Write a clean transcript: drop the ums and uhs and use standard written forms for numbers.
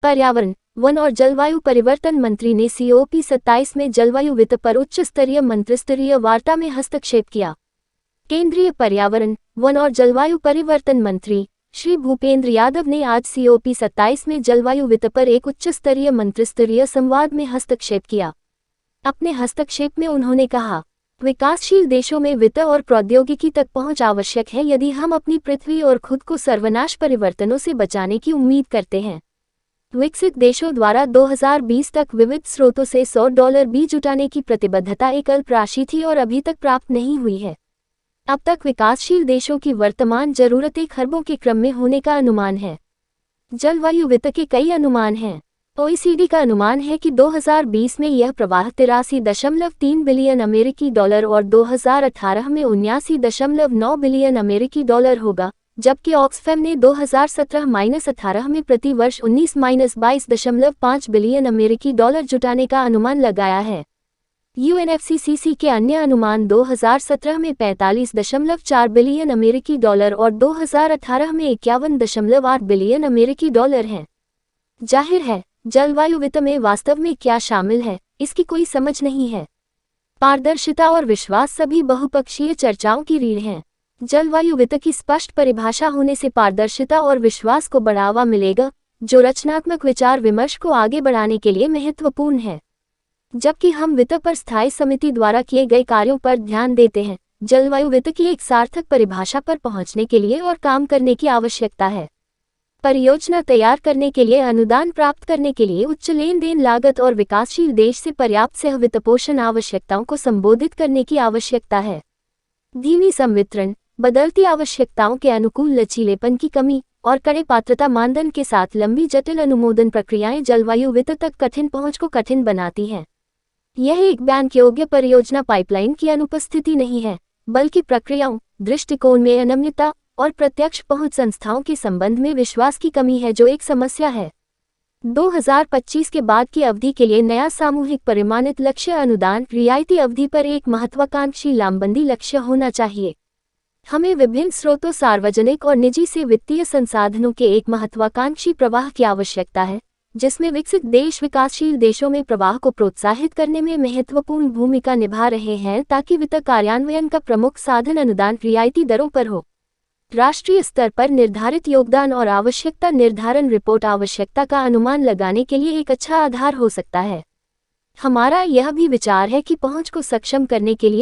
पर्यावरण, वन और जलवायु परिवर्तन मंत्री ने COP 27 में जलवायु वित्त पर उच्च स्तरीय मंत्रिस्तरीय वार्ता में हस्तक्षेप किया। केंद्रीय पर्यावरण, वन और जलवायु परिवर्तन मंत्री श्री भूपेंद्र यादव ने आज COP 27 में जलवायु वित्त पर एक उच्च स्तरीय मंत्रिस्तरीय संवाद में हस्तक्षेप किया। अपने हस्तक्षेप में उन्होंने कहा, विकासशील देशों में वित्त और प्रौद्योगिकी तक पहुंच आवश्यक है यदि हम अपनी पृथ्वी और खुद को सर्वनाश परिवर्तनों से बचाने की उम्मीद करते हैं। विकसित देशों द्वारा 2020 तक विविध स्रोतों से $100 भी जुटाने की प्रतिबद्धता एक अल्प राशि थी और अभी तक प्राप्त नहीं हुई है। अब तक विकासशील देशों की वर्तमान जरूरतें खरबों के क्रम में होने का अनुमान है। जलवायु वित्त के कई अनुमान हैं। OECD का अनुमान है कि 2020 में यह प्रवाह 83.3 बिलियन अमेरिकी डॉलर और 2018 में 79.9 बिलियन अमेरिकी डॉलर होगा, जबकि ऑक्सफैम ने 2017-18 में प्रति वर्ष 19-22.5 बिलियन अमेरिकी डॉलर जुटाने का अनुमान लगाया है। UNFCCC के अन्य अनुमान 2017 में 45.4 बिलियन अमेरिकी डॉलर और 2018 में 51.8 बिलियन अमेरिकी डॉलर हैं। जाहिर है, जलवायु वित्त में वास्तव में क्या शामिल है, इसकी कोई समझ नहीं है। पारदर्शिता और विश्वास सभी बहुपक्षीय चर्चाओं की रीढ़ हैं। जलवायु वित्त की स्पष्ट परिभाषा होने से पारदर्शिता और विश्वास को बढ़ावा मिलेगा, जो रचनात्मक विचार विमर्श को आगे बढ़ाने के लिए महत्वपूर्ण है। जबकि हम वित्त पर स्थायी समिति द्वारा किए गए कार्यों पर ध्यान देते हैं, जलवायु वित्त की एक सार्थक परिभाषा पर पहुंचने के लिए और काम करने की आवश्यकता है। परियोजना तैयार करने के लिए अनुदान प्राप्त करने के लिए उच्च लेन देन लागत और विकासशील देश से पर्याप्त सह वित्तपोषण आवश्यकताओं को संबोधित करने की आवश्यकता है। धीमी संवितरण, बदलती आवश्यकताओं के अनुकूल लचीलेपन की कमी और कड़े पात्रता मानदंड के साथ लंबी जटिल अनुमोदन प्रक्रियाएं जलवायु वित्त तक कठिन पहुंच को कठिन बनाती हैं। यह एक बैंक योग्य परियोजना पाइपलाइन की अनुपस्थिति नहीं है, बल्कि प्रक्रियाओं, दृष्टिकोण में अनम्यता और प्रत्यक्ष पहुंच संस्थाओं के संबंध में विश्वास की कमी है जो एक समस्या है। 2025 के बाद की अवधि के लिए नया सामूहिक परिमाणित लक्ष्य अनुदान रियायती अवधि पर एक महत्वाकांक्षी लामबंदी लक्ष्य होना चाहिए। हमें विभिन्न स्रोतों सार्वजनिक और निजी से वित्तीय संसाधनों के एक महत्वाकांक्षी प्रवाह की आवश्यकता है, जिसमें विकसित देश विकासशील देशों में प्रवाह को प्रोत्साहित करने में महत्वपूर्ण भूमिका निभा रहे हैं ताकि वित्त कार्यान्वयन का प्रमुख साधन अनुदान रियायती दरों पर हो। राष्ट्रीय स्तर पर निर्धारित योगदान और आवश्यकता निर्धारण रिपोर्ट आवश्यकता का अनुमान लगाने के लिए एक अच्छा आधार हो सकता है। हमारा यह भी विचार है कि पहुंच को सक्षम करने के लिए